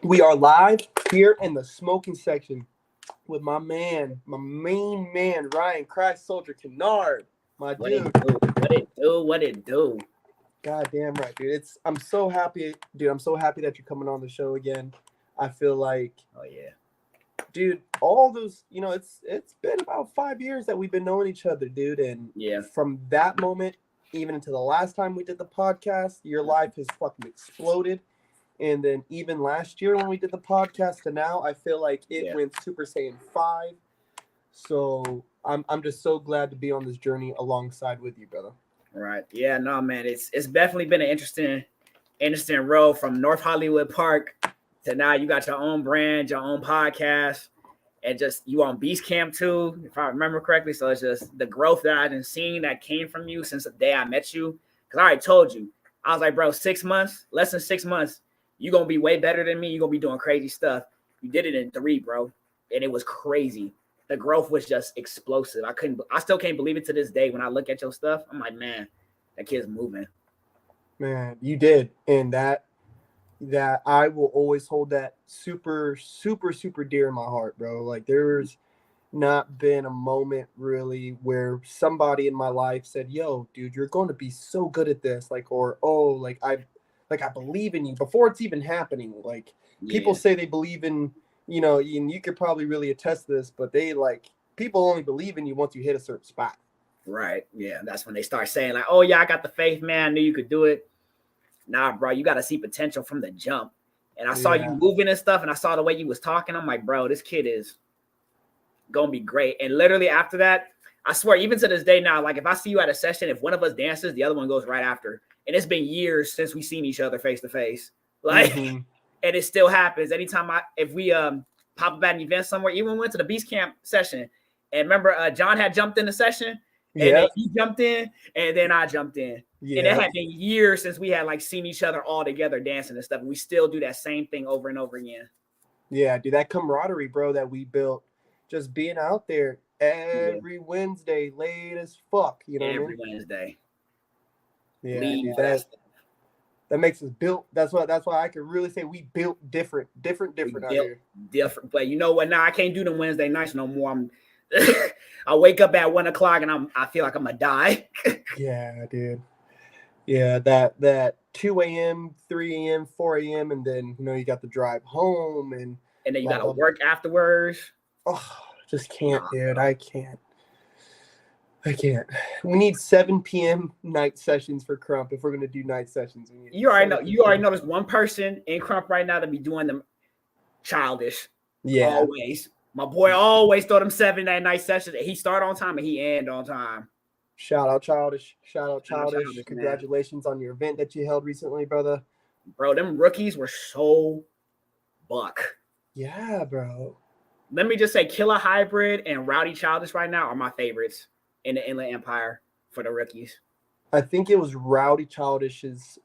We are live here in the smoking section with my main man, Ryan Christ Soldier Kynard, my What dude. it do? What it do? What it do? Goddamn right, dude. I'm so happy, dude. I'm so happy that you're coming on the show again. I feel like, Oh yeah, dude, all those, it's been about 5 years that we've been knowing each other, dude. And yeah. from that moment, even into the last time we did the podcast, your life has fucking exploded. And then even last year when we did the podcast to now, I feel like it went Super Saiyan 5. So I'm just so glad to be on this journey alongside with you, brother. Right. Yeah. No, man. It's definitely been an interesting road from North Hollywood Park to now. You got your own brand, your own podcast, and just you on Beast Camp too, if I remember correctly. So it's just the growth that I've been seeing that came from you since the day I met you. Because I already told you, I was like, bro, 6 months, less than 6 months. You're going to be way better than me. You're going to be doing crazy stuff. You did it in 3, bro. And it was crazy. The growth was just explosive. I still can't believe it to this day. When I look at your stuff, I'm like, man, that kid's moving. Man, you did. And that I will always hold that super, super, super dear in my heart, bro. Like there's not been a moment really where somebody in my life said, yo, dude, you're going to be so good at this. Like, or, oh, like I believe in you before it's even happening. Like people say they believe in, and you could probably really attest to this, but people only believe in you once you hit a certain spot. Right. Yeah. That's when they start saying like, oh yeah, I got the faith, man. I knew you could do it. Nah, bro, you got to see potential from the jump. And I saw you moving and stuff, and I saw the way you was talking. I'm like, bro, this kid is going to be great. And literally after that, I swear, even to this day now, like if I see you at a session, if one of us dances, the other one goes right after. And it's been years since we've seen each other face to face. Like, and it still happens. Anytime if we pop up at an event somewhere, even when we went to the Beast Camp session, and remember John had jumped in the session, and then he jumped in, and then I jumped in. Yeah. And it had been years since we had like seen each other all together dancing and stuff. And we still do that same thing over and over again. Yeah, dude, that camaraderie, bro, that we built just being out there every Wednesday, late as fuck. You know every what I mean? Wednesday. Yeah, dude, that makes us built. That's why I can really say we built different out here. Different, but you know what? Now I can't do them Wednesday nights no more. I wake up at 1 o'clock and I feel like I'm gonna die. Yeah, dude. Yeah, that 2 a.m., 3 a.m., 4 a.m., and then you got the drive home and then you gotta work afterwards. Oh, just can't, dude. I can't. We need 7 p.m. night sessions for Crump if we're gonna do night sessions. You already know there's one person in Crump right now that be doing them childish. Yeah. Always. My boy always throw them 7 at night sessions. He start on time and he end on time. Shout out Childish. Congratulations on your event that you held recently, brother. Bro, them rookies were so buck. Yeah, bro. Let me just say Killer Hybrid and Rowdy Childish right now are my favorites in the Inland Empire for the rookies. I think it was Rowdy Childish's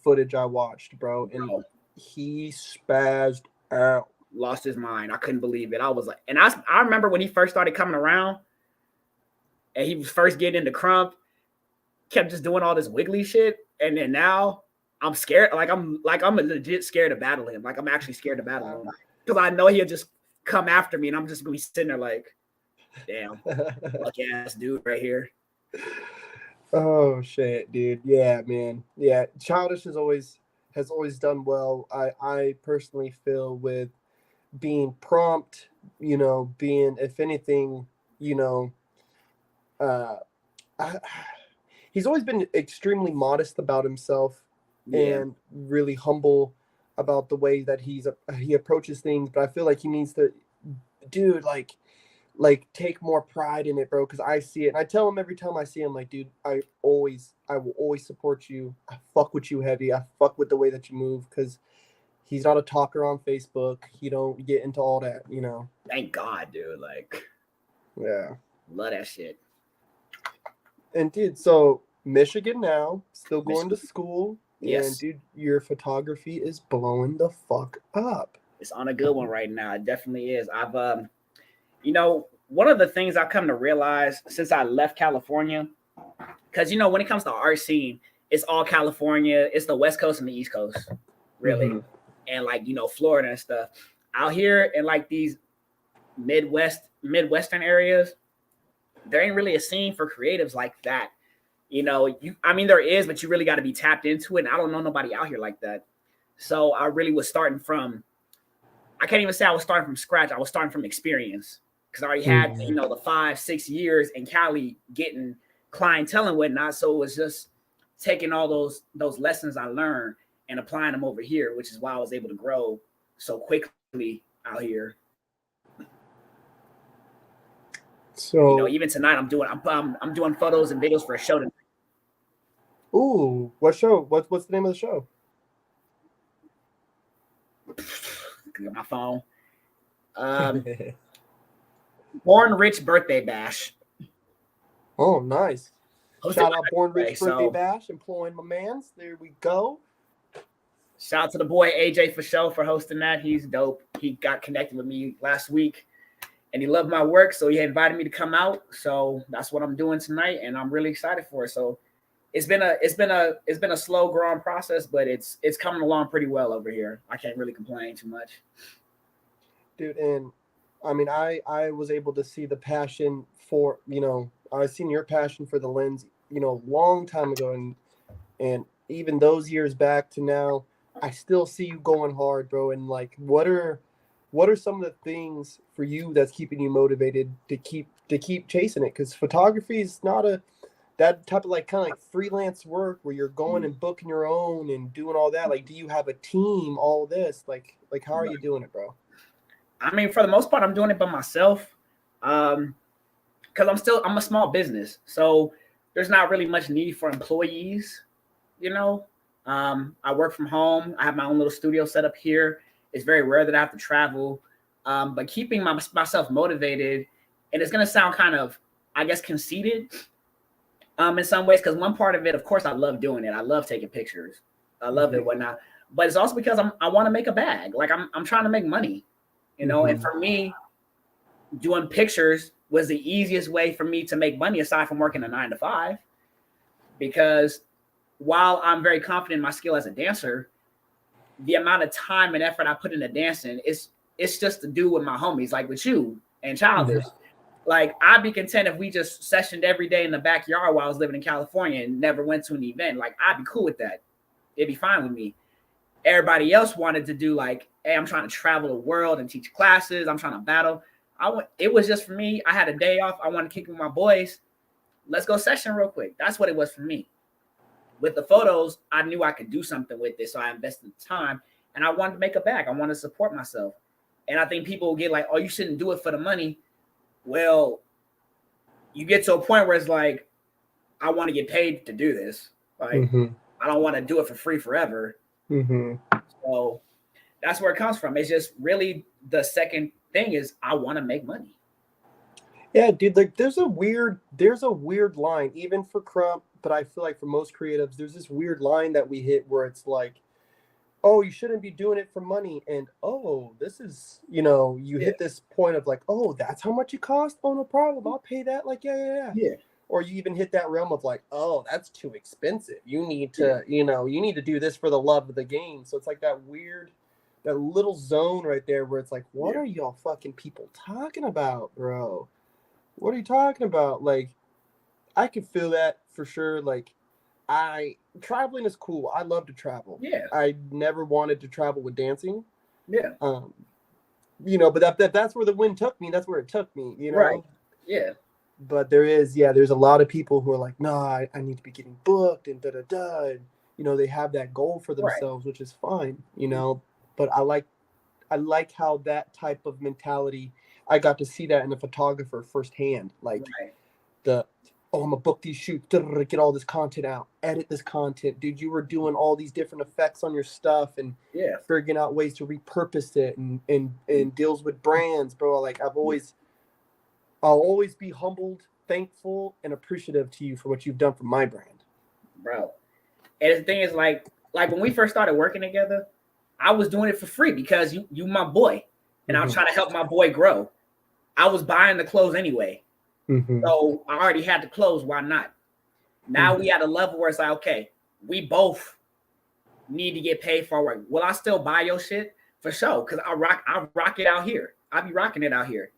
footage I watched, bro, and he spazzed out. Lost his mind. I couldn't believe it. I was like, and I remember when he first started coming around and he was first getting into Crump, kept just doing all this wiggly shit. And then now I'm scared. I'm legit scared to battle him. Like I'm actually scared to battle him because I know he'll just come after me and I'm just going to be sitting there like, damn, lucky ass dude right here. Oh shit, dude. Yeah, man. Yeah. Childish has always done well. I personally feel with being prompt, being, if anything, he's always been extremely modest about himself and really humble about the way that he approaches things. But I feel like he needs to, dude, like take more pride in it, bro. Because I see it, and I tell him every time I see him, like, dude, I will always support you. I fuck with you heavy. I fuck with the way that you move because he's not a talker on Facebook. He don't get into all that, Thank God, dude. Like, yeah, love that shit. And dude, so Michigan now, still going to school. Yes. And dude, your photography is blowing the fuck up. It's on a good one right now. It definitely is. I've one of the things I've come to realize since I left California, because when it comes to our scene, it's all California, it's the West Coast and the East Coast, really. and like, you know, Florida and stuff. Out here in like these Midwestern areas, there ain't really a scene for creatives like that. You know, I mean, there is, but you really got to be tapped into it. And I don't know nobody out here like that. So I really was starting from, I can't even say I was starting from scratch. I was starting from experience because I already had, you know, the 5-6 years in Cali getting clientele and whatnot. So it was just taking all those lessons I learned and applying them over here, which is why I was able to grow so quickly out here. So, you know, even tonight I'm doing photos and videos for a show tonight. Ooh, what show? What's the name of the show? My phone. Born Rich Birthday Bash. Oh, nice. Shout out Born Rich Birthday so, Bash, employing my mans. There we go. Shout out to the boy AJ for show for hosting that. He's dope. He got connected with me last week and he loved my work. So he invited me to come out. So that's what I'm doing tonight. And I'm really excited for it. So it's been a slow growing process, but it's coming along pretty well over here. I can't really complain too much. Dude, and I mean, I was able to see the passion for, you know, I've seen your passion for the lens, you know, long time ago. And even those years back to now, I still see you going hard, bro. And like, what are some of the things for you that's keeping you motivated to keep chasing it? Because photography is not that type of like kind of like freelance work where you're going and booking your own and doing all that. Like, do you have a team? All this, like how are you doing it, bro? I mean, for the most part, I'm doing it by myself. Because I'm a small business, so there's not really much need for employees. You know, I work from home. I have my own little studio set up here. It's very rare that I have to travel. But keeping myself motivated, and it's gonna sound kind of, I guess, conceited, in some ways, because one part of it, of course, I love doing it. I love taking pictures. I love it, whatnot. But it's also because I want to make a bag. Like I'm trying to make money, you know. And for me, doing pictures was the easiest way for me to make money aside from working a 9-to-5. Because while I'm very confident in my skill as a dancer, the amount of time and effort I put into dancing it's just to do with my homies, like with you and Childish. Like, I'd be content if we just sessioned every day in the backyard while I was living in California and never went to an event. Like, I'd be cool with that. It'd be fine with me. Everybody else wanted to do like, hey, I'm trying to travel the world and teach classes. I'm trying to battle. It was just for me. I had a day off. I wanted to kick with my boys. Let's go session real quick. That's what it was for me. With the photos, I knew I could do something with it. So I invested the time and I wanted to make a bag. I wanted to support myself. And I think people will get like, oh, you shouldn't do it for the money. Well, you get to a point where it's like, I want to get paid to do this. Like, I don't want to do it for free forever. So that's where it comes from. It's just really the second thing is I want to make money. Yeah, dude, like there's a weird line, even for Crump, but I feel like for most creatives, there's this weird line that we hit where it's like, oh, you shouldn't be doing it for money. And, oh, this is, you know, you hit this point of like, oh, that's how much it cost? Oh, no problem. I'll pay that. Like, yeah. Or you even hit that realm of like, oh, that's too expensive. You need to, you know, you need to do this for the love of the game. So it's like that little zone right there where it's like, what are y'all fucking people talking about, bro? What are you talking about? Like, I can feel that for sure. Like, traveling is cool. I love to travel. Yeah. I never wanted to travel with dancing. Yeah. You know, but that's where the wind took me. That's where it took me, you know? Right. Yeah. But there's a lot of people who are like, no, I need to be getting booked and da-da-da. And, you know, they have that goal for themselves, which is fine, you know? But I like how that type of mentality, I got to see that in a photographer firsthand. Like I'm gonna book these shoots, get all this content out, edit this content. Dude, you were doing all these different effects on your stuff and figuring out ways to repurpose it and deals with brands, bro. Like I'll always be humbled, thankful, and appreciative to you for what you've done for my brand. Bro. And the thing is like when we first started working together, I was doing it for free because you my boy. And I was trying to help my boy grow. I was buying the clothes anyway. So I already had the clothes. Why not? Now we at a level where it's like, okay, we both need to get paid for work. Will I still buy your shit? For sure, because I rock it out here. I be rocking it out here.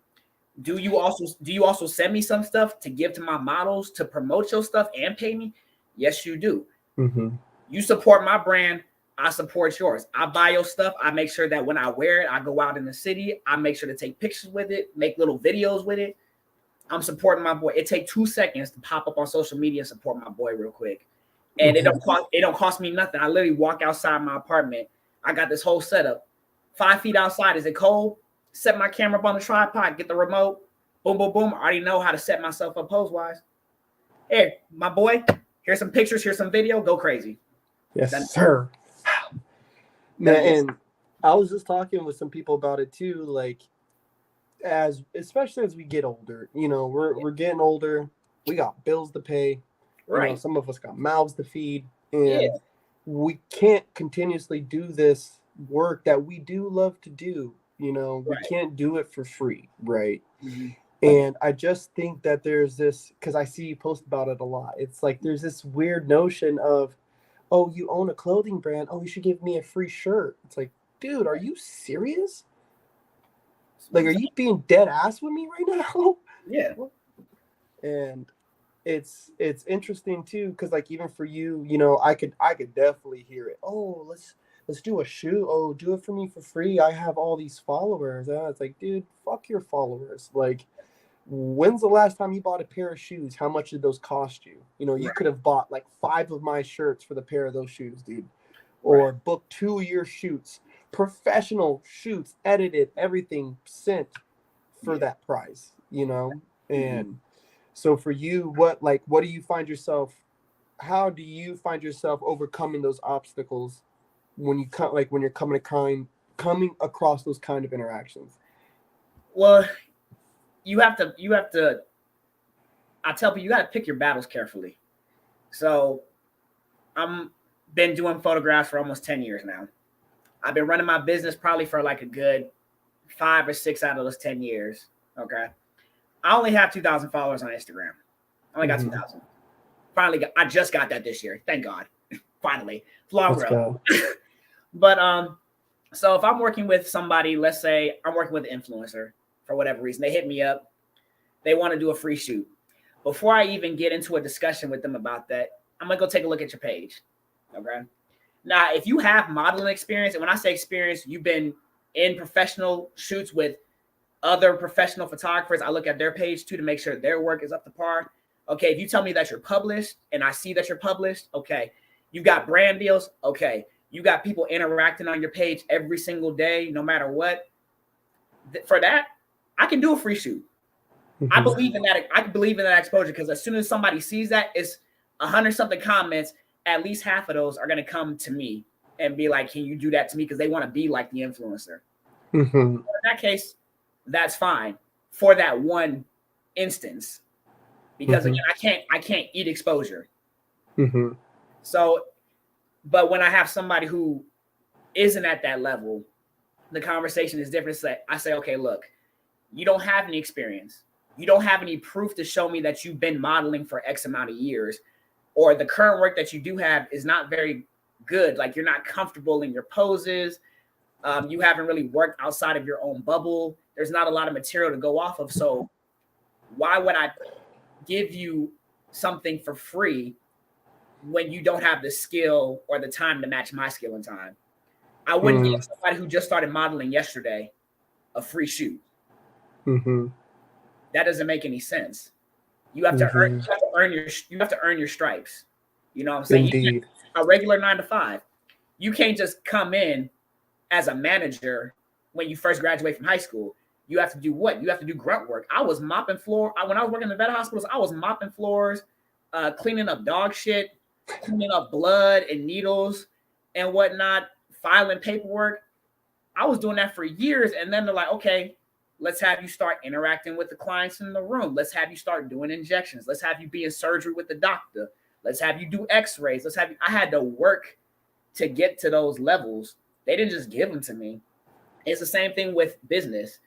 Do you also send me some stuff to give to my models to promote your stuff and pay me? Yes, you do. Mm-hmm. You support my brand, I support yours. I buy your stuff. I make sure that when I wear it, I go out in the city. I make sure to take pictures with it, make little videos with it. I'm supporting my boy. It takes 2 seconds to pop up on social media and support my boy real quick. And it don't cost me nothing. I literally walk outside my apartment. I got this whole setup. 5 feet outside. Is it cold? Set my camera up on the tripod, get the remote. Boom, boom, boom. I already know how to set myself up pose-wise. Hey, my boy, here's some pictures, here's some video. Go crazy. Yes, sir. Man, and I was just talking with some people about it too. Like, especially as we get older, you know, we're getting older. We got bills to pay. Right. You know, some of us got mouths to feed, and we can't continuously do this work that we do love to do. You know, we can't do it for free, right? Mm-hmm. And I just think that there's this, because I see you post about it a lot. It's like there's this weird notion of, oh, you own a clothing brand. Oh, you should give me a free shirt. It's like, dude, are you serious? Like, are you being dead ass with me right now? Yeah. And it's interesting too, because like even for you, you know, I could definitely hear it. Oh, let's do a shoot. Oh, do it for me for free. I have all these followers. It's like, dude, fuck your followers. Like, when's the last time you bought a pair of shoes? How much did those cost you? You know, you could have bought like 5 of my shirts for the pair of those shoes, dude. Or booked 2 of your shoots, professional shoots, edited, everything sent for that price, you know? And so for you, what do you find yourself, how do you find yourself overcoming those obstacles when you when you're coming across those kind of interactions? Well, you have to I tell people you got to pick your battles carefully. So I'm been doing photographs for almost 10 years now. I've been running my business probably for like a good 5 or 6 out of those 10 years. Okay. I only have 2,000 followers on Instagram. I only got 2,000. I just got that this year. Thank God. Finally. Long road. But so if I'm working with somebody, let's say I'm working with an influencer for whatever reason, they hit me up, they want to do a free shoot. Before I even get into a discussion with them about that, I'm gonna go take a look at your page. Okay. Now, if you have modeling experience, and when I say experience, you've been in professional shoots with other professional photographers, I look at their page too to make sure their work is up to par. Okay, if you tell me that you're published and I see that you're published, okay, you got brand deals, okay, you got people interacting on your page every single day, no matter what. For that, I can do a free shoot. I believe in that. I believe in that exposure because as soon as somebody sees that, it's 100-something comments. At least half of those are going to come to me and be like, "Can you do that to me?" Because they want to be like the influencer. In that case, that's fine for that one instance. Because again, I can't eat exposure. So, but when I have somebody who isn't at that level, the conversation is different. I say, okay, look, you don't have any experience. You don't have any proof to show me that you've been modeling for X amount of years, or the current work that you do have is not very good. Like you're not comfortable in your poses. You haven't really worked outside of your own bubble. There's not a lot of material to go off of. So why would I give you something for free when you don't have the skill or the time to match my skill and time? I wouldn't give somebody who just started modeling yesterday a free shoot. That doesn't make any sense. You have to earn your stripes. You know what I'm saying? Indeed. A regular 9 to 5. You can't just come in as a manager when you first graduate from high school. You have to do what? You have to do grunt work. I was mopping floor. When I was working in the vet hospitals, I was mopping floors, cleaning up dog shit, cleaning up blood and needles and whatnot, filing paperwork. I was doing that for years. And then they're like, okay, let's have you start interacting with the clients in the room. Let's have you start doing injections. Let's have you be in surgery with the doctor. Let's have you do x-rays. I had to work to get to those levels. They didn't just give them to me. It's the same thing with business.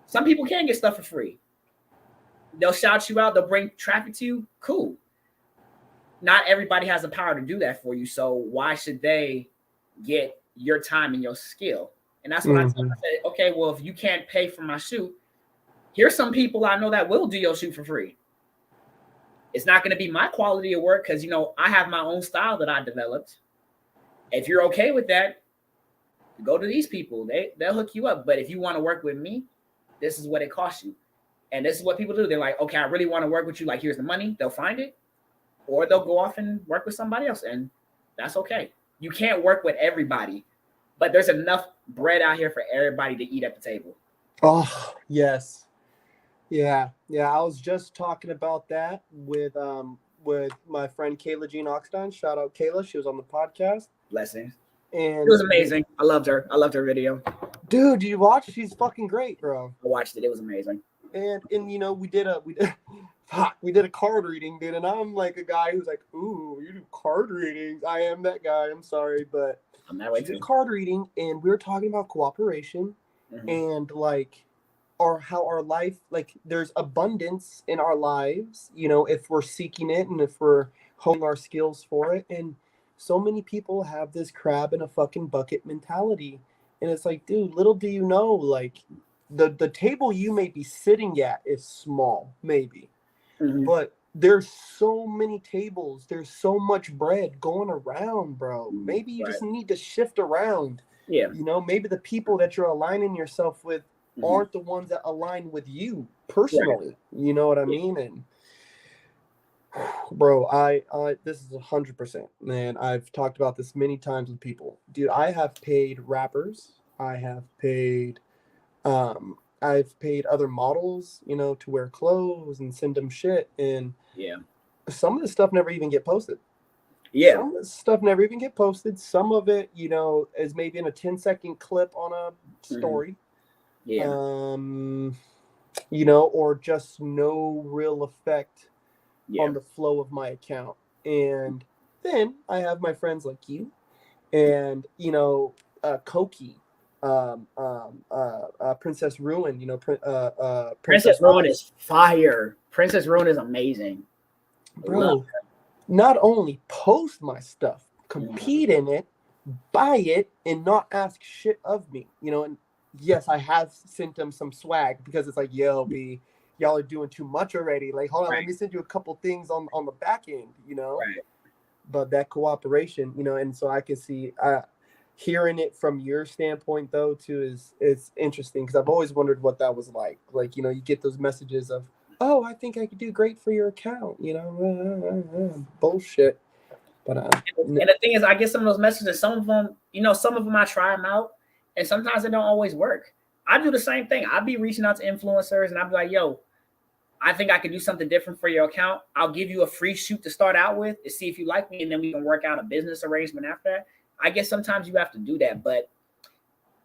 Some people can get stuff for free. They'll shout you out. They'll bring traffic to you. Cool. not everybody has the power to do that for you. So why should they get your time and your skill? And that's what I told them. I said, okay, well, if you can't pay for my shoot, here's some people I know that will do your shoot for free. It's not going to be my quality of work because, you know, I have my own style that I developed. If you're okay with that, go to these people. They'll hook you up. But if you want to work with me, this is what it costs you. And this is what people do. They're like, okay, I really want to work with you. Like, here's the money. They'll find it. Or they'll go off and work with somebody else. And that's okay. You can't work with everybody. But there's enough bread out here for everybody to eat at the table. Oh, yes. Yeah. I was just talking about that with my friend Kayla Jean Oxstein. Shout out Kayla. She was on the podcast. Blessings. And it was amazing. I loved her. I loved her video. Dude, you watched? She's fucking great, bro. I watched it. It was amazing. And you know, we did a card reading, dude. And I'm like a guy who's like, ooh, you do card readings. I am that guy. I'm sorry, but I'm that way too. Did card reading, and we were talking about cooperation and like how our life, like there's abundance in our lives, you know, if we're seeking it and if we're honing our skills for it. And so many people have this crab in a fucking bucket mentality. And it's like, dude, little do you know, like the table you may be sitting at is small, maybe. But there's so many tables. There's so much bread going around, bro. Maybe you just need to shift around. Yeah. You know, maybe the people that you're aligning yourself with aren't the ones that align with you personally. You know what I mean? And bro, I this is 100%, man. I've talked about this many times with people. Dude, I have paid rappers. I've paid other models, you know, to wear clothes and send them shit. And some of the stuff never even get posted. Some of the stuff never even get posted. Some of it, you know, is maybe in a 10-second clip on a story. You know, or just no real effect on the flow of my account. And then I have my friends like you and, you know, Koki, Princess Ruin, you know, Princess Ruin is fire. Princess Ruin is amazing. Bro, not only post my stuff, compete in it, buy it, and not ask shit of me, you know. And yes, I have sent them some swag because it's like, yo, B, y'all are doing too much already. Like, hold on, let me send you a couple things on the back end, you know. But that cooperation, you know, and so I can see hearing it from your standpoint though too is interesting because I've always wondered what that was like. Like, you know, you get those messages of, oh, I think I could do great for your account, you know, bullshit. But and the thing is, I get some of those messages. Some of them, you know, some of them I try them out, and sometimes they don't always work. I do the same thing. I'll be reaching out to influencers, and I'll be like, yo, I think I could do something different for your account. I'll give you a free shoot to start out with to see if you like me, and then we can work out a business arrangement after that. I guess sometimes you have to do that, but,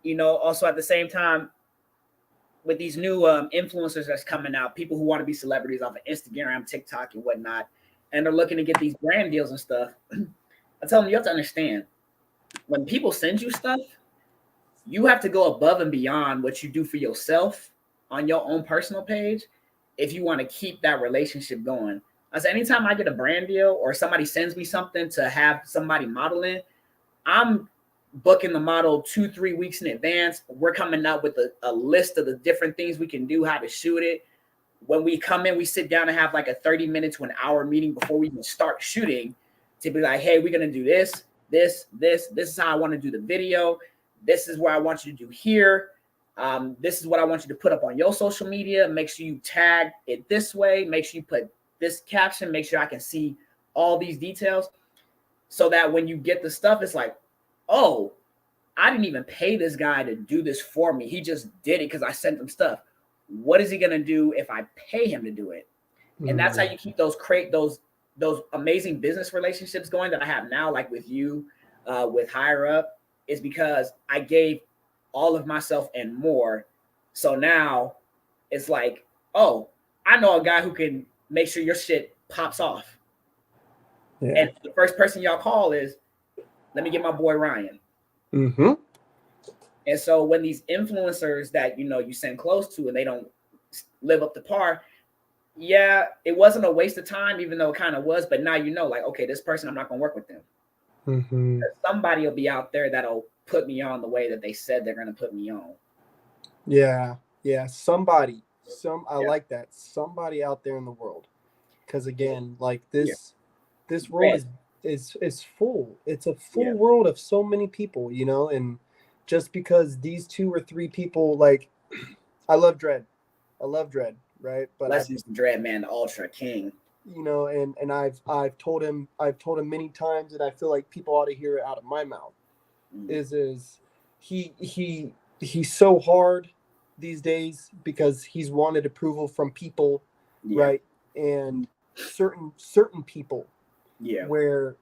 you know, also at the same time, with these new influencers that's coming out, people who want to be celebrities off of Instagram, TikTok, and whatnot, and they're looking to get these brand deals and stuff. I tell them, you have to understand, when people send you stuff, you have to go above and beyond what you do for yourself on your own personal page if you want to keep that relationship going. I said, anytime I get a brand deal or somebody sends me something to have somebody model in, I'm booking the model 2-3 weeks in advance. We're coming up with a list of the different things we can do, how to shoot it. When we come in, we sit down and have like a 30-minute to an hour meeting before we even start shooting to be like, hey, we're going to do this. This is how I want to do the video. This is what I want you to do here. This is what I want you to put up on your social media. Make sure you tag it this way. Make sure you put this caption. Make sure I can see all these details so that when you get the stuff, it's like, oh, I didn't even pay this guy to do this for me. He just did it because I sent him stuff. What is he going to do if I pay him to do it? And that's how you keep those amazing business relationships going that I have now, like with you, with Higher Up, is because I gave all of myself and more. So now it's like, oh, I know a guy who can make sure your shit pops off. Yeah. And the first person y'all call is, let me get my boy Ryan. And so when these influencers that, you know, you send close to and they don't live up to par, yeah, it wasn't a waste of time, even though it kind of was. But now you know, like, okay, this person, I'm not gonna work with them. Mm-hmm. Somebody will be out there that'll put me on the way that they said they're gonna put me on. Yeah, yeah. Somebody, I Yeah, like that. Somebody out there in the world, because yeah, again, like yeah. this world Red. is full. It's a Yeah, full world of so many people, and just because these two or three people, like, I love Dread, right? But Blessings to Dread, man, the Ultra King. and I've told him many times, and I feel like people ought to hear it out of my mouth. Mm, Is he's so hard these days because he's wanted approval from people, yeah, right? And certain people, yeah, where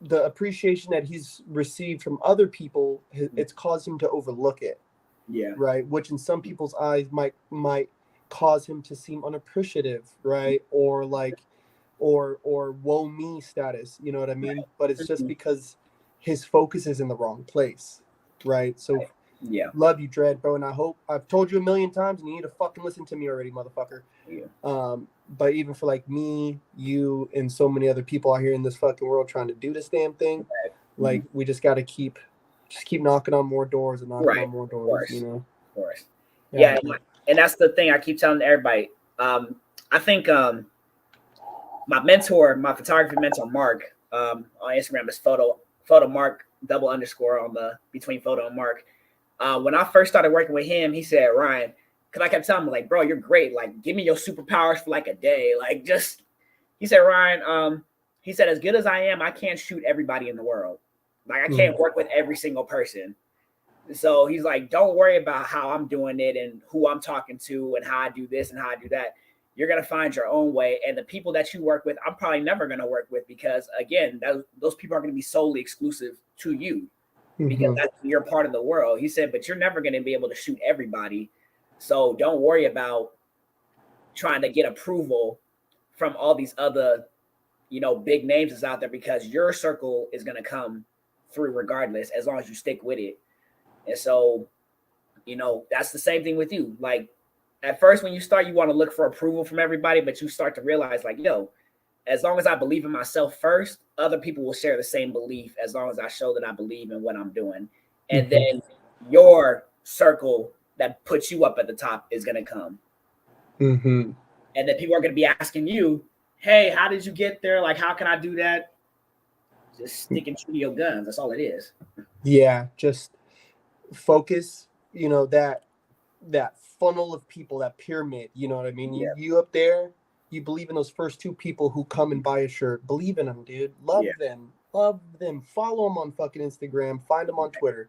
the appreciation that he's received from other people, mm, it's caused him to overlook it, yeah, right? Which in some people's eyes might cause him to seem unappreciative, right? Or like, or woe me status, you know what I mean? But it's just mhm, because his focus is in the wrong place, right? So yeah, love you, Dread, bro, and I hope I've told you a million times, and you need to fucking listen to me already, motherfucker. yeah. But even for like me, you, and so many other people out here in this fucking world trying to do this damn thing, Mhm. like we just got to keep knocking on more doors and knocking on Right, more of doors, course, of course. Yeah, Yeah, man. and that's the thing I keep telling everybody. I think my mentor, my photography mentor, Mark, on Instagram is photo Mark double underscore on the between photo and Mark. When I first started working with him, he said, Ryan, because I kept telling him, like, bro, you're great. Like, give me your superpowers for like a day. Like, just, he said, Ryan, he said, as good as I am, I can't shoot everybody in the world. Like, I Mhm. can't work with every single person. So he's like, don't worry about how I'm doing it and who I'm talking to and how I do this and how I do that. You're going to find your own way. And the people that you work with, I'm probably never going to work with because, again, those people are going to be solely exclusive to you because Mhm. that's your part of the world. He said, but you're never going to be able to shoot everybody. So don't worry about trying to get approval from all these other, big names that's out there because your circle is going to come through regardless as long as you stick with it. And so, that's the same thing with you. Like at first, when you start, you want to look for approval from everybody, but you start to realize, like, yo, as long as I believe in myself first, other people will share the same belief as long as I show that I believe in what I'm doing. And Mhm. then your circle that puts you up at the top is going to come. Mhm. And then people are going to be asking you, hey, how did you get there? Like, how can I do that? Just sticking true to your guns. That's all it is. Yeah, just focus. That funnel of people, that pyramid. You know what I mean? You Yeah. you up there. You believe in those first two people who come and buy a shirt. Believe in them, dude. Yeah. Love them. Love them. Follow them on fucking Instagram. Find them on Twitter.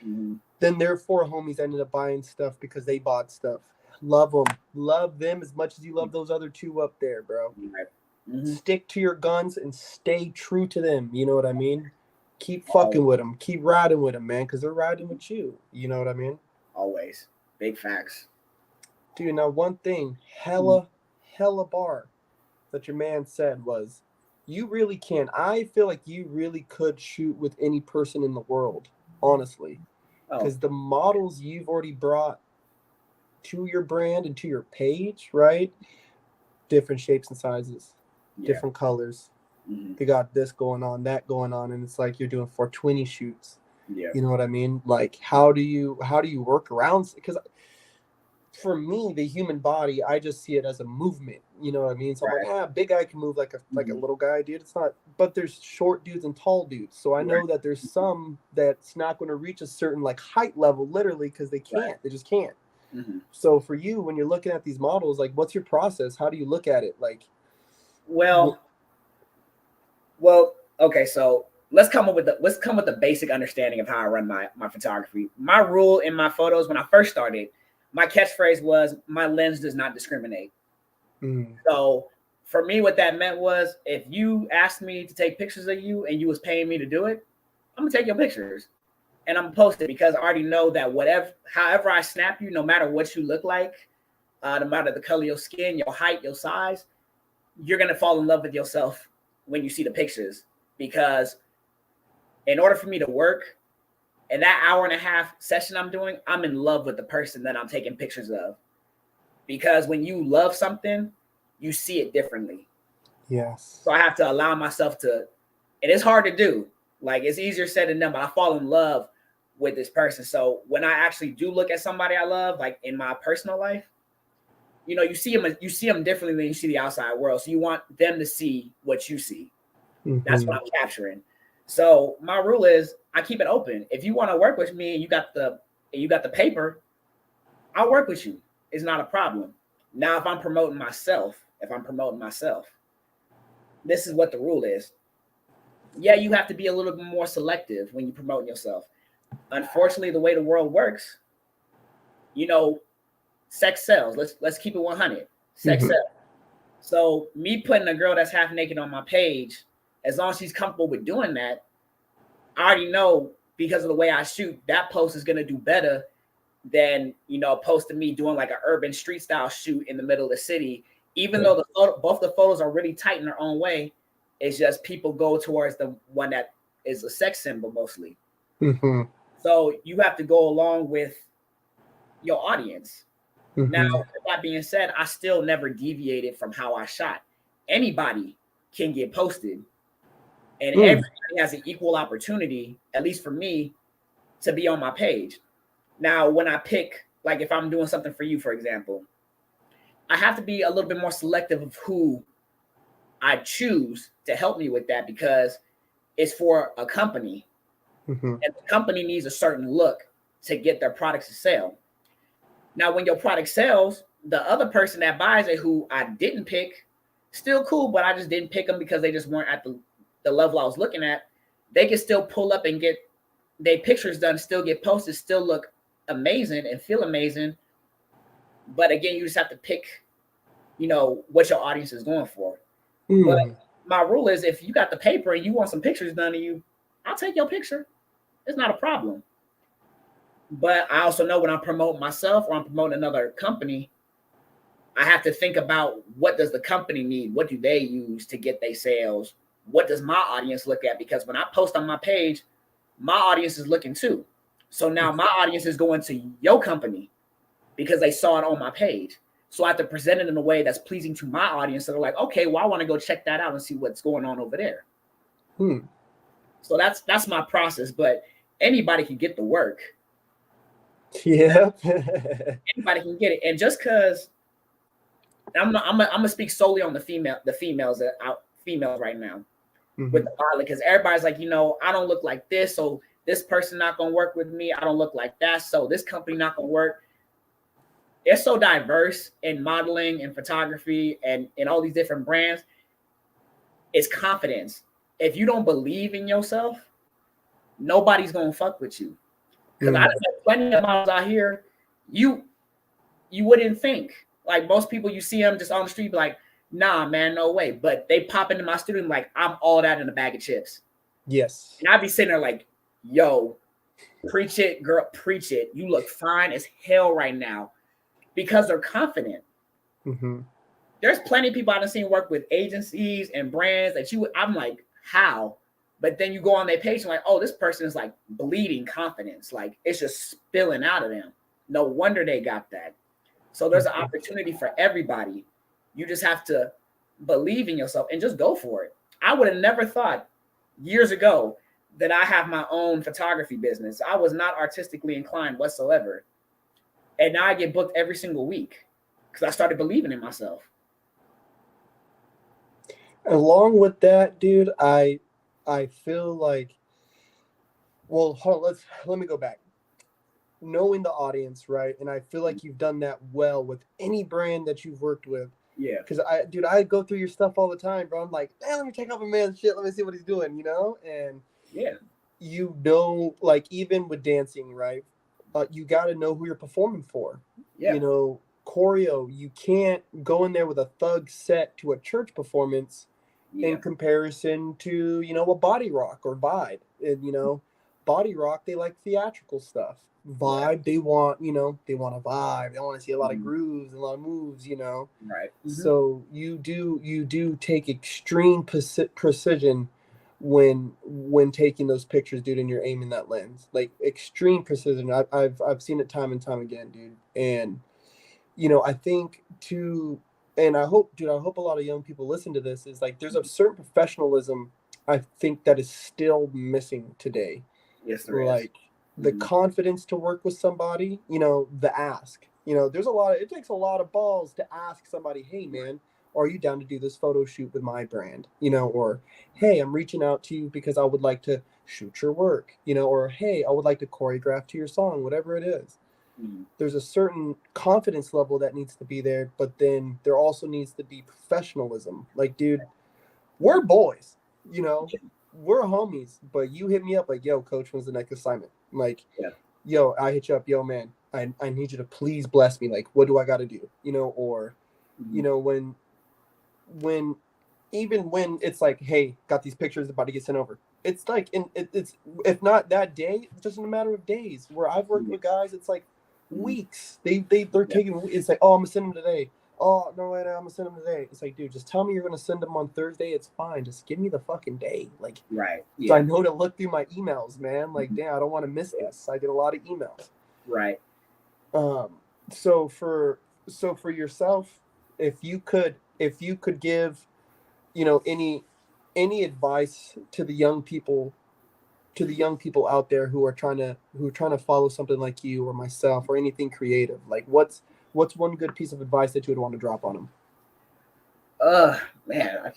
Mm-hmm. Then their four homies ended up buying stuff because they bought stuff. Love them. Love them as much as you love those other two up there, bro. Right. Mm-hmm. Stick to your guns and stay true to them. You know what I mean? Keep Always. fucking with them. Keep riding with them, man, because they're riding with you. You know what I mean? Always. Big facts. Dude, now one thing, Mm. hella bar that your man said was, you really can. I feel like you really could shoot with any person in the world, honestly. Oh, Because the models you've already brought to your brand and to your page, right? Different shapes and sizes, yeah. different colors. Mm-hmm. They got this going on, that going on, and it's like you're doing 420 shoots. Yeah. You know what I mean? Like, how do you work around? Because for me, the human body, I just see it as a movement. You know what I mean? So I'm like, Right. big guy can move like a Mm-hmm. little guy, dude. It's not, but there's short dudes and tall dudes. So I Right. know that there's some that's not going to reach a certain like height level, literally, because they Right. can't. They just can't. Mm-hmm. So for you, when you're looking at these models, like, what's your process? How do you look at it? Like, Well, okay. So let's come with the basic understanding of how I run my photography. My rule in my photos when I first started, my catchphrase was my lens does not discriminate. mm, So for me, what that meant was if you asked me to take pictures of you and you was paying me to do it, I'm gonna take your pictures and I'm gonna post it because I already know that however I snap you, no matter what you look like, no matter the color of your skin, your height, your size, you're gonna fall in love with yourself when you see the pictures. Because in order for me to work in that hour and a half session I'm doing, I'm in love with the person that I'm taking pictures of. Because when you love something, you see it differently. Yes. So I have to allow myself to, and it's hard to do. Like, it's easier said than done, but I fall in love with this person. So when I actually do look at somebody I love, like in my personal life, you know, you see them differently than you see the outside world. So you want them to see what you see. That's what I'm capturing. So my rule is I keep it open. If you want to work with me and you got the paper, I'll work with you. It's not a problem. Now, if I'm promoting myself, this is what the rule is. Yeah, you have to be a little bit more selective when you promote yourself. Unfortunately, the way the world works, you know, sex sells. Let's keep it 100. Sex sells. So me putting a girl that's half naked on my page, as long as she's comfortable with doing that, I already know because of the way I shoot, that post is going to do better than, you know, a post of me doing like an urban street style shoot in the middle of the city. Even though both the photos are really tight in their own way, it's just people go towards the one that is a sex symbol mostly. So you have to go along with your audience. Now, with that being said, I still never deviated from how I shot. Anybody can get posted, and everybody has an equal opportunity, at least for me, to be on my page. Now, when I pick, like if I'm doing something for you, for example, I have to be a little bit more selective of who I choose to help me with that, because it's for a company, and the company needs a certain look to get their products to sell. Now, when your product sells, the other person that buys it, who I didn't pick, still cool, but I just didn't pick them because they just weren't at the level I was looking at. They can still pull up and get their pictures done, still get posted, still look amazing and feel amazing. But again, you just have to pick, you know, what your audience is going for. But my rule is, if you got the paper and you want some pictures done of you, I'll take your picture. It's not a problem. But I also know when I'm promoting myself or I'm promoting another company, I have to think about, what does the company need? What do they use to get their sales? What does my audience look at? Because when I post on my page, my audience is looking too. So now my audience is going to your company because they saw it on my page. So I have to present it in a way that's pleasing to my audience. So they're like, okay, well, I want to go check that out and see what's going on over there. So that's my process. But anybody can get the work. Yeah. Anybody can get it. And just because I'm gonna speak solely on the females right now with the pilot, because everybody's like, you know, I don't look like this, so this person not gonna work with me. I don't look like that, so this company not gonna work. It's so diverse in modeling and photography and all these different brands. It's confidence. If you don't believe in yourself, nobody's gonna fuck with you. Because I have plenty of models out here, you wouldn't think. Like, most people, you see them just on the street, be like, nah, man, no way. But they pop into my studio like, I'm all that in a bag of chips. Yes. And I'd be sitting there like, yo, preach it, girl, preach it. You look fine as hell right now. Because they're confident. There's plenty of people I've seen work with agencies and brands that I'm like, how? But then you go on their page and like, oh, this person is like bleeding confidence. Like, it's just spilling out of them. No wonder they got that. So there's an opportunity for everybody. You just have to believe in yourself and just go for it. I would have never thought years ago that I have my own photography business. I was not artistically inclined whatsoever. And now I get booked every single week because I started believing in myself. Along with that, dude, I feel like, well, hold on, let me go back. Knowing the audience, right? And I feel like you've done that well with any brand that you've worked with. Yeah. Because I go through your stuff all the time, bro. I'm like, hey, let me check out my man's shit. Let me see what he's doing, you know? And yeah, you know, like, even with dancing, right? You got to know who you're performing for. Yeah. You know, choreo, you can't go in there with a thug set to a church performance in comparison to, you know, a body rock or vibe. And, you know, body rock, they like theatrical stuff. Vibe, they want, you know, they want a vibe. They want to see a lot of grooves and a lot of moves, you know. Right. So you do take extreme precision when taking those pictures, dude, and you're aiming that lens, like extreme precision. I've seen it time and time again, dude. And you know, I think too, and I hope, dude, I hope a lot of young people listen to this, is like there's a certain professionalism I think that is still missing today. Yes, there is. Like the confidence to work with somebody, the ask. It takes a lot of balls to ask somebody, hey man, are you down to do this photo shoot with my brand? Or hey, I'm reaching out to you because I would like to shoot your work, or hey, I would like to choreograph to your song, whatever it is. There's a certain confidence level that needs to be there, but then there also needs to be professionalism. Like, dude, we're boys, we're homies, but you hit me up like, yo, coach, when's the next assignment? Like, yo, I hit you up, yo, man, I need you to please bless me. Like, what do I got to do? Or, when even when it's like, hey, got these pictures about to get sent over. It's like, it's if not that day, just in a matter of days. Where I've worked with guys, it's like weeks. They're taking. It's like, oh, I'm gonna send them today. Oh no, wait, I'm gonna send them today. It's like, dude, just tell me you're gonna send them on Thursday. It's fine. Just give me the fucking day. Like, right. So I know to look through my emails, man. Like, damn, I don't want to miss this. I get a lot of emails. Right. So for yourself, if you could give, any advice to the young people out there who are trying to follow something like you or myself or anything creative, like what's one good piece of advice that you would want to drop on them? Man,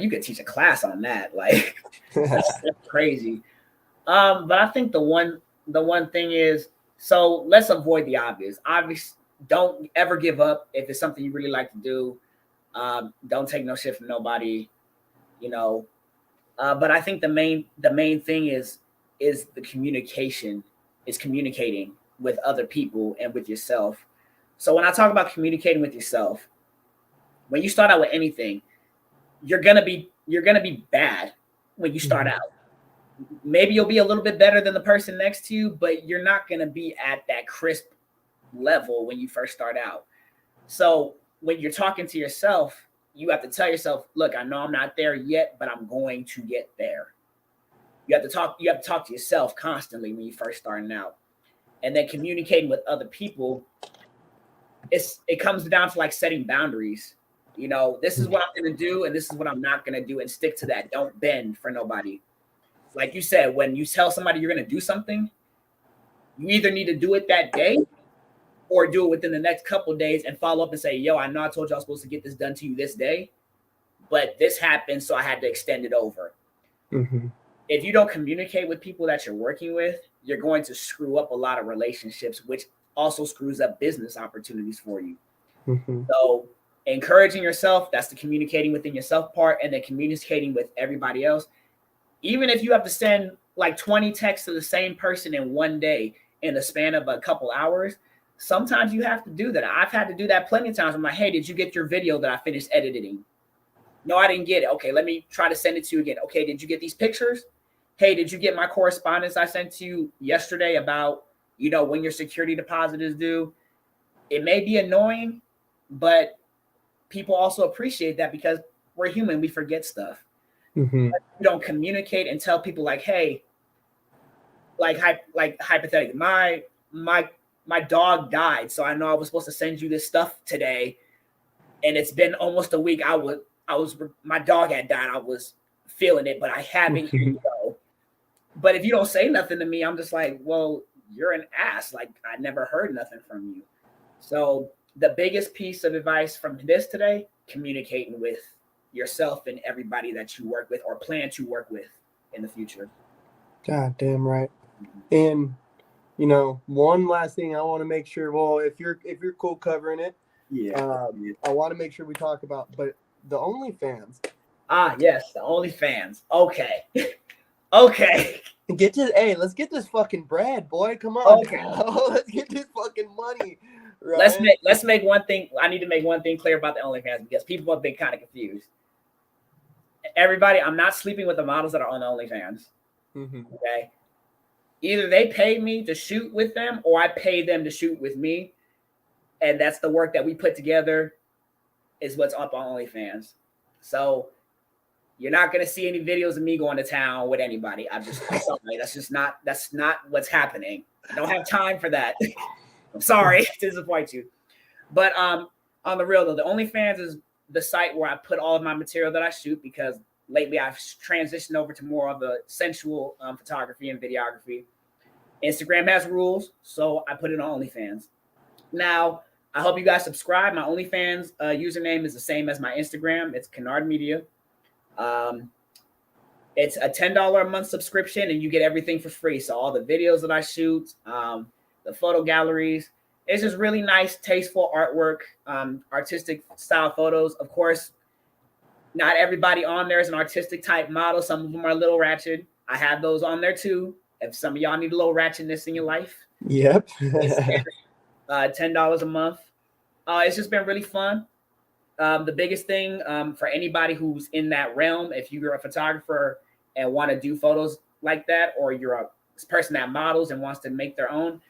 you could teach a class on that. Like, that's crazy. But I think the one thing is, so let's avoid the obvious. Obvious, don't ever give up if it's something you really like to do. Don't take no shit from nobody, But I think the main thing is the communication, is communicating with other people and with yourself. So when I talk about communicating with yourself, when you start out with anything, you're gonna be bad when you start out. Maybe you'll be a little bit better than the person next to you, but you're not gonna be at that crisp level when you first start out. So when you're talking to yourself, you have to tell yourself, look, I know I'm not there yet, but I'm going to get there. You have to talk to yourself constantly when you first starting out. And then communicating with other people, it comes down to like setting boundaries. This is what I'm going to do and this is what I'm not going to do, and stick to that. Don't bend for nobody. Like you said, when you tell somebody you're going to do something, you either need to do it that day or do it within the next couple of days and follow up and say, yo, I know I told you I was supposed to get this done to you this day, but this happened, so I had to extend it over. If you don't communicate with people that you're working with, you're going to screw up a lot of relationships, which also screws up business opportunities for you. So encouraging yourself, that's the communicating within yourself part, and then communicating with everybody else. Even if you have to send like 20 texts to the same person in one day in the span of a couple hours, sometimes you have to do that. I've had to do that plenty of times. I'm like, hey, did you get your video that I finished editing? No, I didn't get it. Okay, let me try to send it to you again. Okay, did you get these pictures? Hey, did you get my correspondence I sent to you yesterday about, when your security deposit is due? It may be annoying, but people also appreciate that because we're human. We forget stuff. But you don't communicate and tell people like, hey, like hypothetically, my dog died, so I know I was supposed to send you this stuff today, and it's been almost a week. My dog had died. I was feeling it, but I haven't. Here you go. But if you don't say nothing to me, I'm just like, well, you're an ass. Like, I never heard nothing from you. So the biggest piece of advice from this today, communicating with yourself and everybody that you work with or plan to work with in the future. God damn right. And one last thing I want to make sure, well, if you're cool covering it, I want to make sure we talk about, but the OnlyFans. Yes, the OnlyFans. Okay. Okay. Let's get this fucking bread, boy. Come on. Okay. Let's get this fucking money. Right? Let's make one thing. I need to make one thing clear about the OnlyFans because people have been kind of confused. Everybody, I'm not sleeping with the models that are on the OnlyFans. Okay. Either they pay me to shoot with them or I pay them to shoot with me. And that's the work that we put together is what's up on OnlyFans. So you're not going to see any videos of me going to town with anybody. I'm sorry. That's not what's happening. I don't have time for that. I'm sorry to disappoint you. But On the real though, the OnlyFans is the site where I put all of my material that I shoot, because lately I've transitioned over to more of the sensual photography and videography. Instagram has rules, so I put it on OnlyFans. Now, I hope you guys subscribe. My OnlyFans username is the same as my Instagram. It's Kynard Media. It's a $10 a month subscription, and you get everything for free. So all the videos that I shoot, the photo galleries, it's just really nice, tasteful artwork, artistic style photos. Of course, not everybody on there is an artistic type model. Some of them are a little ratchet. I have those on there too. If some of y'all need a little ratchetness in your life, Yep. $10 a month. It's just been really fun. The biggest thing for anybody who's in that realm, if you're a photographer and want to do photos like that, or you're a person that models and wants to make their own,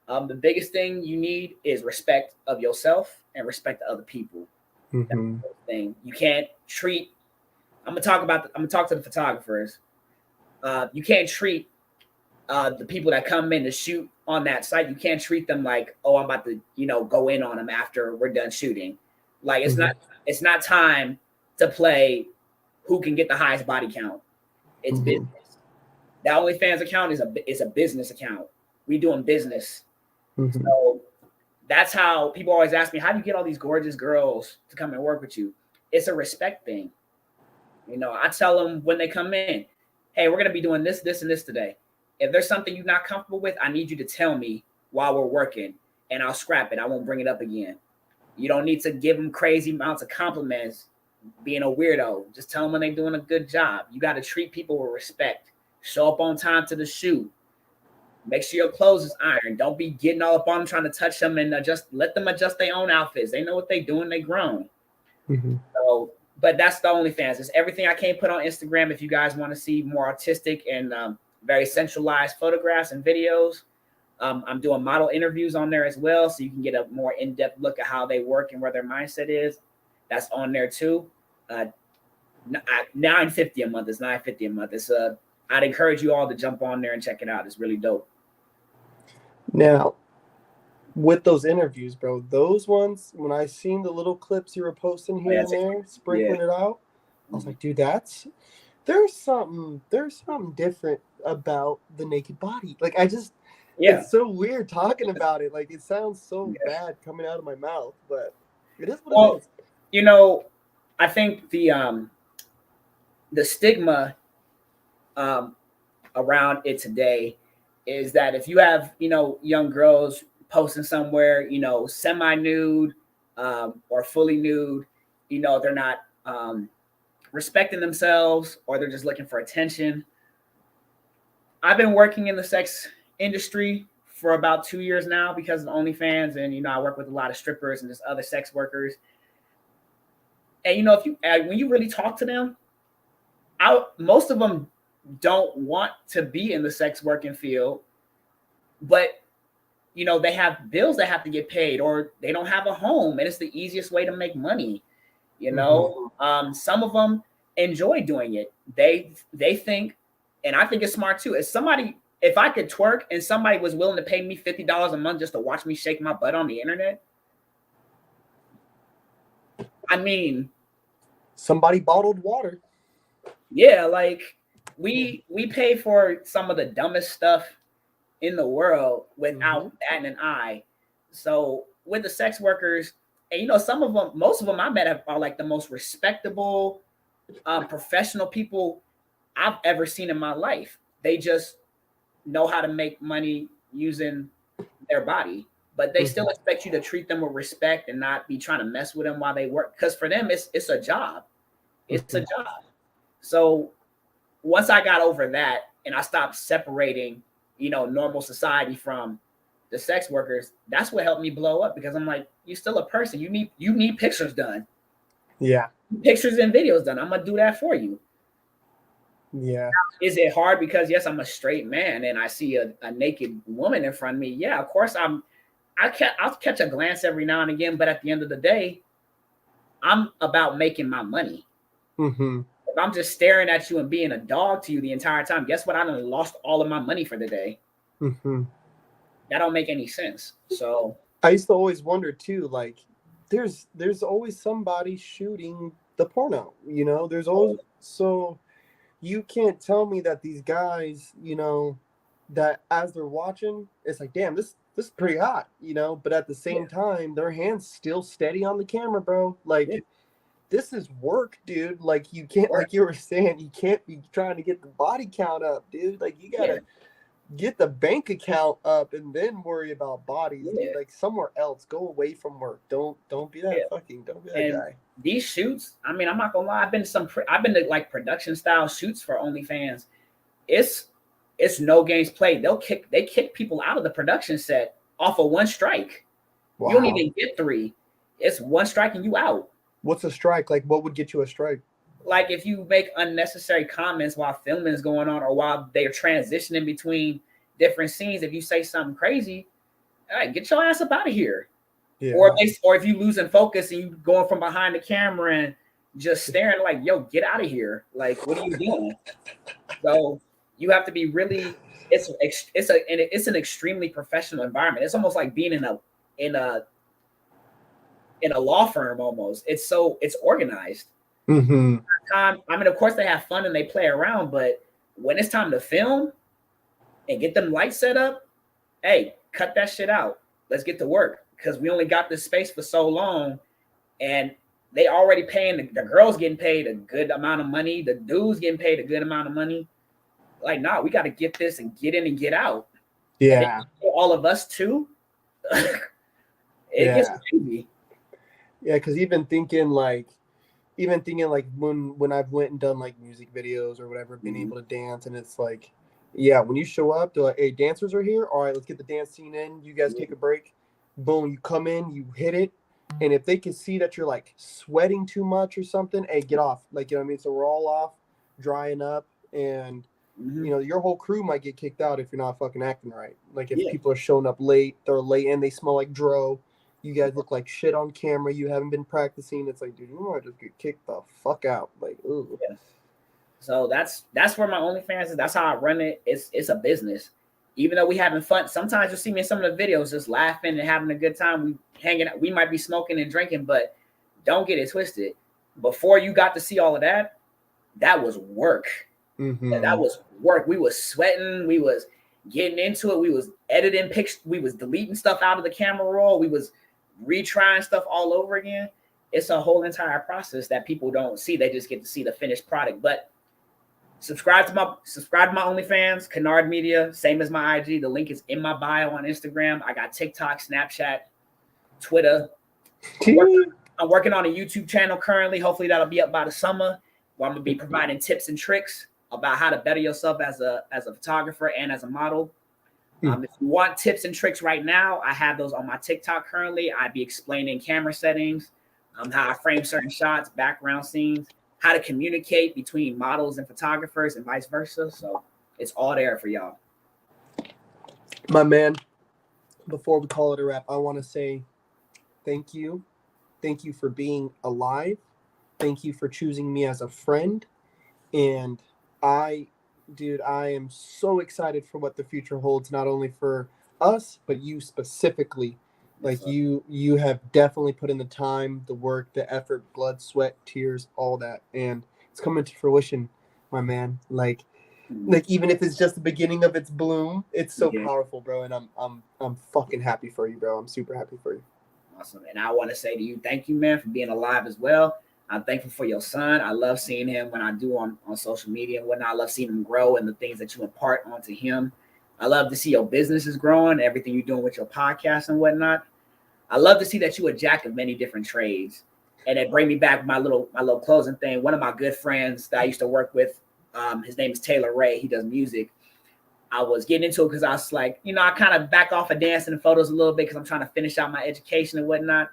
the biggest thing you need is respect of yourself and respect of other people. Mm-hmm. That's the thing. You can't treat. I'm gonna talk to the photographers. You can't treat the people that come in to shoot on that site. You can't treat them like, oh, I'm about to, go in on them after we're done shooting. Like it's not time to play who can get the highest body count. It's business. The OnlyFans account is a business account. We doing business. So that's how people always ask me, how do you get all these gorgeous girls to come and work with you? It's a respect thing. I tell them when they come in, hey, we're gonna be doing this, this, and this today. If there's something you're not comfortable with, I need you to tell me while we're working, and I'll scrap it. I won't bring it up again. You don't need to give them crazy amounts of compliments, being a weirdo. Just tell them when they're doing a good job. You got to treat people with respect. Show up on time to the shoot. Make sure your clothes is ironed. Don't be getting all up on them, trying to touch them, and let them adjust their own outfits. They know what they're doing. They grown. So, but that's the OnlyFans. It's everything I can't put on Instagram. If you guys want to see more artistic and very centralized photographs and videos, I'm doing model interviews on there as well, so you can get a more in-depth look at how they work and where their mindset is. That's on there too. $9.50 a month. It's $9.50 a month. It's I'd encourage you all to jump on there and check it out. It's really dope. Now, with those interviews, bro, those ones, when I seen the little clips you were posting here and there, sprinkling it out, I was like, dude, there's something different about the naked body. Like, it's so weird talking about it. Like, it sounds so bad coming out of my mouth, but it is what it is. I think the stigma around it today is that if you have, young girls posting somewhere, semi-nude or fully nude, they're not respecting themselves, or they're just looking for attention. I've been working in the sex industry for about 2 years now because of OnlyFans, and I work with a lot of strippers and just other sex workers. And when you really talk to them, most of them don't want to be in the sex working field, but they have bills that have to get paid, or they don't have a home, and it's the easiest way to make money. Some of them enjoy doing it. They think, and I think it's smart too. If I could twerk and somebody was willing to pay me $50 a month just to watch me shake my butt on the internet, I mean, somebody bottled water. Yeah, like we pay for some of the dumbest stuff in the world without batting an eye. So with the sex workers, and most of them I met are like the most respectable, professional people I've ever seen in my life. They just know how to make money using their body, but they still expect you to treat them with respect and not be trying to mess with them while they work. Because for them, it's a job. It's a job. So once I got over that and I stopped separating, normal society from the sex workers, that's what helped me blow up, because I'm like, you're still a person. You need pictures done. Yeah. Pictures and videos done. I'm going to do that for you. Yeah. Is it hard because, yes, I'm a straight man and I see a naked woman in front of me? Yeah, of course I'll catch a glance every now and again, but at the end of the day, I'm about making my money. If I'm just staring at you and being a dog to you the entire time, guess what? I done lost all of my money for the day. That don't make any sense. So I used to always wonder too, like, there's always somebody shooting the porno, you know. There's always, so you can't tell me that these guys, you know, that as they're watching, it's like, damn, this is pretty hot, you know, but at the same time, their hands still steady on the camera, bro. Like, this is work, dude. Like, you can't, like you were saying, you can't be trying to get the body count up, dude. Like, you gotta get the bank account up and then worry about bodies, dude. Like, somewhere else, go away from work. Don't be that don't be that guy. These shoots, I mean, I'm not gonna lie, I've been to like production style shoots for OnlyFans. It's no games played. They kick people out of the production set off of one strike. Wow. You don't even get 3. It's one strike and you out. What's a strike? Like, what would get you a strike? Like, if you make unnecessary comments while filming is going on or while they're transitioning between different scenes, if you say something crazy, all right, get your ass up out of here. Yeah. Or if you losing focus and you going from behind the camera and just staring like, yo, get out of here. Like, what are you doing? So you have to be really. It's an extremely professional environment. It's almost like being in a law firm almost. It's organized. Mm-hmm. I mean, of course they have fun and they play around, but when it's time to film and get them lights set up, hey, cut that shit out. Let's get to work, because we only got this space for so long, and they already paying the girls getting paid a good amount of money, the dudes getting paid a good amount of money. Like, nah, we got to get this and get in and get out. Yeah, all of us too. It gets crazy. Yeah, because even thinking like when I've went and done like music videos or whatever, being able to dance, and it's like, yeah, when you show up, they're like, hey, dancers are here. All right, let's get the dance scene in. You guys take a break. Boom, you come in, you hit it. And if they can see that you're like sweating too much or something, hey, get off. Like, you know what I mean? So we're all off, drying up, and you know, your whole crew might get kicked out if you're not fucking acting right. Like, if people are showing up late, they're late and they smell like dro. You guys look like shit on camera. You haven't been practicing. It's like, dude, you might just get kicked the fuck out. Like, ooh. Yeah. So that's where my OnlyFans is. That's how I run it. It's a business. Even though we having fun, sometimes you'll see me in some of the videos just laughing and having a good time. We hanging out. We might be smoking and drinking, but don't get it twisted. Before you got to see all of that, that was work. Mm-hmm. That was work. We was sweating. We was getting into it. We was editing pictures. We was deleting stuff out of the camera roll. We was retrying stuff all over again. It's a whole entire process that people don't see. They just get to see the finished product. But subscribe to my OnlyFans, Kynard Media, same as my IG. The link is in my bio on Instagram. I got TikTok, Snapchat, Twitter. I'm working on a YouTube channel currently. Hopefully that'll be up by the summer, where I'm gonna be providing tips and tricks about how to better yourself as a photographer and as a model. If you want tips and tricks right now, I have those on my TikTok currently. I'd be explaining camera settings, how I frame certain shots, background scenes, how to communicate between models and photographers and vice versa. So it's all there for y'all. My man, before we call it a wrap, I want to say thank you. Thank you for being alive. Thank you for choosing me as a friend. And I am so excited for what the future holds, not only for us, but you specifically. Like, you have definitely put in the time, the work, the effort, blood, sweat, tears, all that, and it's coming to fruition, my man. Like even if it's just the beginning of its bloom, it's so powerful, bro. And I'm fucking happy for you, bro. I'm super happy for you. Awesome. And I want to say to you, thank you, man, for being alive as well. I'm thankful for your son. I love seeing him when I do on social media and whatnot. I love seeing him grow and the things that you impart onto him. I love to see your business is growing, everything you're doing with your podcast and whatnot. I love to see that you're a jack of many different trades. And it bring me back my little closing thing. One of my good friends that I used to work with, his name is Taylor Ray. He does music. I was getting into it because I was like, I kind of back off of dancing and photos a little bit because I'm trying to finish out my education and whatnot.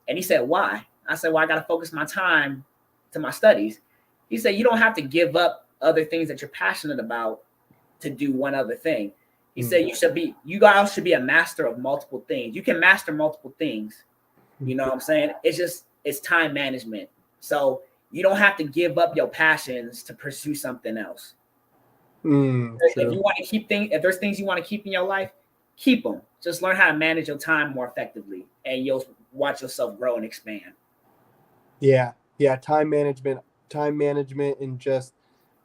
And he said, why? I said, well, I got to focus my time to my studies. He said, you don't have to give up other things that you're passionate about to do one other thing. He said, you guys should be a master of multiple things. You can master multiple things. You know what I'm saying? It's time management. So you don't have to give up your passions to pursue something else. If you want to keep things, if there's things you want to keep in your life, keep them. Just learn how to manage your time more effectively, and watch yourself grow and expand. Yeah. Time management,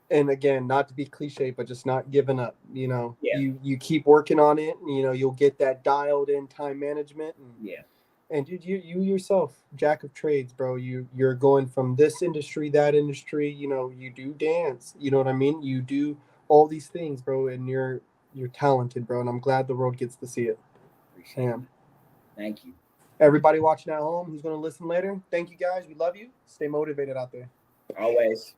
and again, not to be cliche, but just not giving up. Yeah. You keep working on it. And, you'll get that dialed in time management. Yeah. And dude, you yourself, jack of trades, bro. You're going from this industry, that industry. You do dance. You know what I mean? You do all these things, bro, and you're talented, bro. And I'm glad the world gets to see it. Appreciate it. Thank you. Everybody watching at home who's going to listen later, thank you guys. We love you. Stay motivated out there. Always.